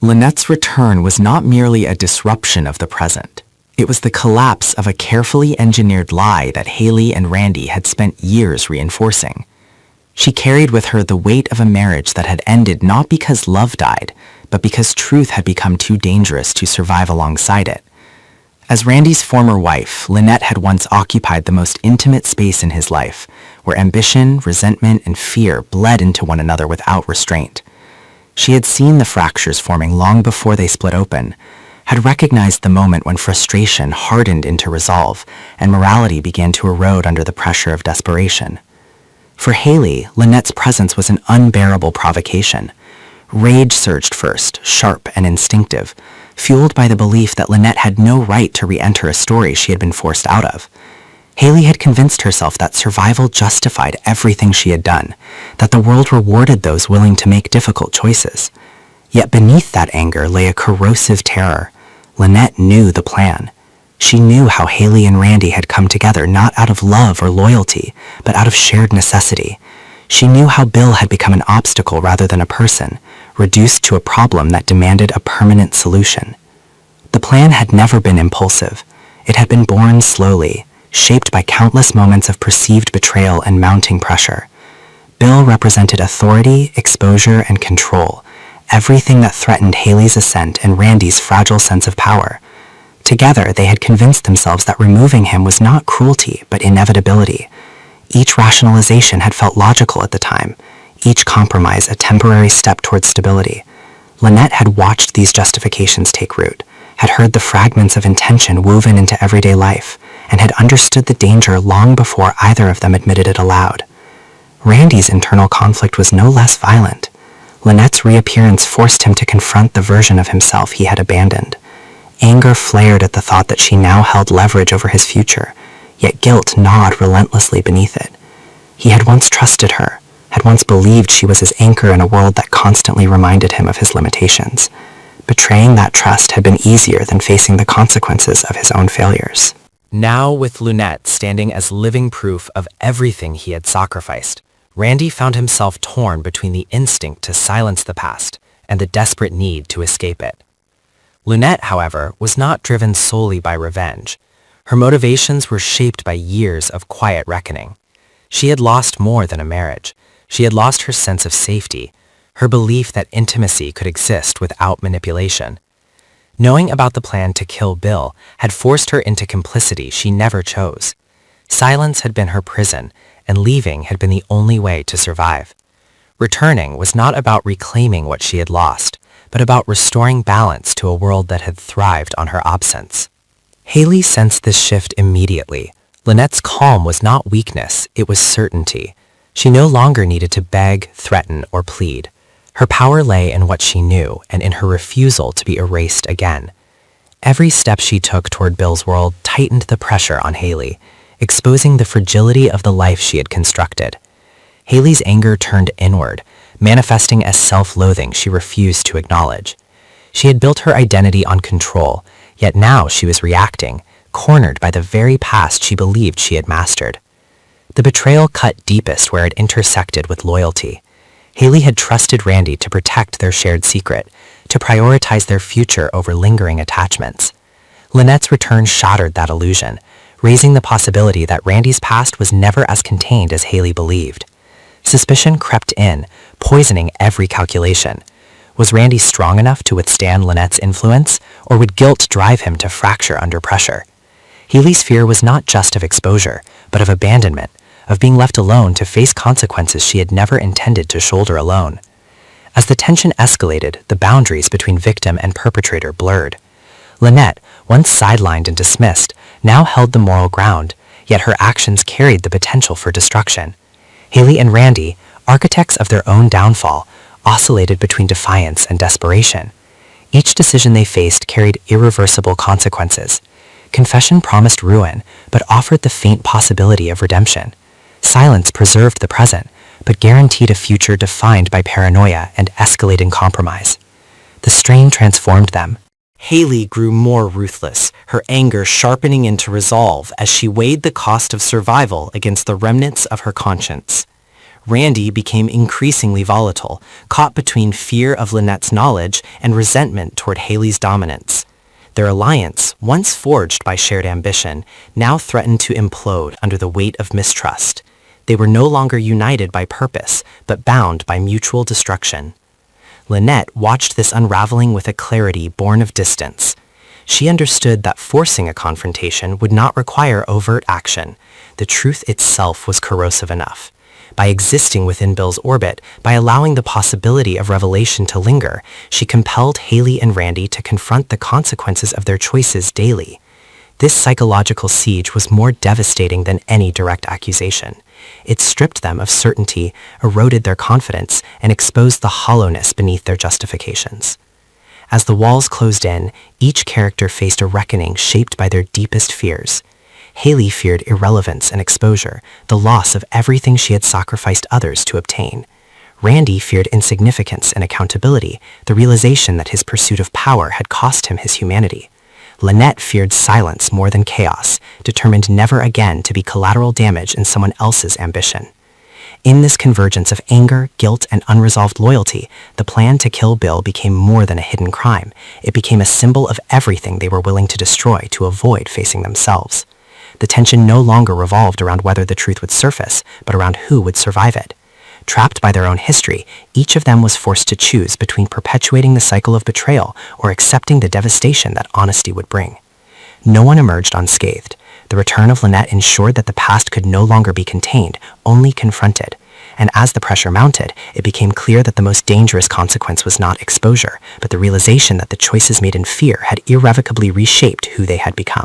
Lynette's return was not merely a disruption of the present. It was the collapse of a carefully engineered lie that Hayley and Randy had spent years reinforcing. She carried with her the weight of a marriage that had ended not because love died, but because truth had become too dangerous to survive alongside it. As Randy's former wife, Lynette had once occupied the most intimate space in his life, where ambition, resentment, and fear bled into one another without restraint. She had seen the fractures forming long before they split open, had recognized the moment when frustration hardened into resolve, and morality began to erode under the pressure of desperation. For Hayley, Lynette's presence was an unbearable provocation. Rage surged first, sharp and instinctive, fueled by the belief that Lynette had no right to re-enter a story she had been forced out of. Hayley had convinced herself that survival justified everything she had done, that the world rewarded those willing to make difficult choices. Yet beneath that anger lay a corrosive terror. Lynette knew the plan. She knew how Hayley and Randy had come together not out of love or loyalty, but out of shared necessity. She knew how Bill had become an obstacle rather than a person, reduced to a problem that demanded a permanent solution. The plan had never been impulsive. It had been born slowly, shaped by countless moments of perceived betrayal and mounting pressure. Bill represented authority, exposure, and control, everything that threatened Hayley's ascent and Randy's fragile sense of power. Together, they had convinced themselves that removing him was not cruelty, but inevitability. Each rationalization had felt logical at the time, each compromise a temporary step towards stability. Lynette had watched these justifications take root, had heard the fragments of intention woven into everyday life, and had understood the danger long before either of them admitted it aloud. Randy's internal conflict was no less violent. Lynette's reappearance forced him to confront the version of himself he had abandoned. Anger flared at the thought that she now held leverage over his future, yet guilt gnawed relentlessly beneath it. He had once trusted her, had once believed she was his anchor in a world that constantly reminded him of his limitations. Betraying that trust had been easier than facing the consequences of his own failures. Now, with Lynette standing as living proof of everything he had sacrificed, Randy found himself torn between the instinct to silence the past and the desperate need to escape it. Lynette, however, was not driven solely by revenge. Her motivations were shaped by years of quiet reckoning. She had lost more than a marriage. She had lost her sense of safety, her belief that intimacy could exist without manipulation. Knowing about the plan to kill Bill had forced her into complicity she never chose. Silence had been her prison, and leaving had been the only way to survive. Returning was not about reclaiming what she had lost, but about restoring balance to a world that had thrived on her absence. Hayley sensed this shift immediately. Lynette's calm was not weakness, it was certainty. She no longer needed to beg, threaten, or plead. Her power lay in what she knew and in her refusal to be erased again. Every step she took toward Bill's world tightened the pressure on Hayley, exposing the fragility of the life she had constructed. Hayley's anger turned inward, manifesting as self-loathing she refused to acknowledge. She had built her identity on control, yet now she was reacting, cornered by the very past she believed she had mastered. The betrayal cut deepest where it intersected with loyalty. Hayley had trusted Randy to protect their shared secret, to prioritize their future over lingering attachments. Lynette's return shattered that illusion, raising the possibility that Randy's past was never as contained as Hayley believed. Suspicion crept in, poisoning every calculation. Was Randy strong enough to withstand Lynette's influence, or would guilt drive him to fracture under pressure? Hayley's fear was not just of exposure, but of abandonment, of being left alone to face consequences she had never intended to shoulder alone. As the tension escalated, the boundaries between victim and perpetrator blurred. Lynette, once sidelined and dismissed, now held the moral ground, yet her actions carried the potential for destruction. Hayley and Randy, architects of their own downfall, oscillated between defiance and desperation. Each decision they faced carried irreversible consequences. Confession promised ruin, but offered the faint possibility of redemption. Silence preserved the present, but guaranteed a future defined by paranoia and escalating compromise. The strain transformed them. Hayley grew more ruthless, her anger sharpening into resolve as she weighed the cost of survival against the remnants of her conscience. Randy became increasingly volatile, caught between fear of Lynette's knowledge and resentment toward Hayley's dominance. Their alliance, once forged by shared ambition, now threatened to implode under the weight of mistrust. They were no longer united by purpose, but bound by mutual destruction. Lynette watched this unraveling with a clarity born of distance. She understood that forcing a confrontation would not require overt action. The truth itself was corrosive enough. By existing within Bill's orbit, by allowing the possibility of revelation to linger, she compelled Hayley and Randy to confront the consequences of their choices daily. This psychological siege was more devastating than any direct accusation. It stripped them of certainty, eroded their confidence, and exposed the hollowness beneath their justifications. As the walls closed in, each character faced a reckoning shaped by their deepest fears. Hayley feared irrelevance and exposure, the loss of everything she had sacrificed others to obtain. Randy feared insignificance and accountability, the realization that his pursuit of power had cost him his humanity. Lynette feared silence more than chaos, determined never again to be collateral damage in someone else's ambition. In this convergence of anger, guilt, and unresolved loyalty, the plan to kill Bill became more than a hidden crime. It became a symbol of everything they were willing to destroy to avoid facing themselves. The tension no longer revolved around whether the truth would surface, but around who would survive it. Trapped by their own history, each of them was forced to choose between perpetuating the cycle of betrayal or accepting the devastation that honesty would bring. No one emerged unscathed. The return of Lynette ensured that the past could no longer be contained, only confronted. And as the pressure mounted, it became clear that the most dangerous consequence was not exposure, but the realization that the choices made in fear had irrevocably reshaped who they had become.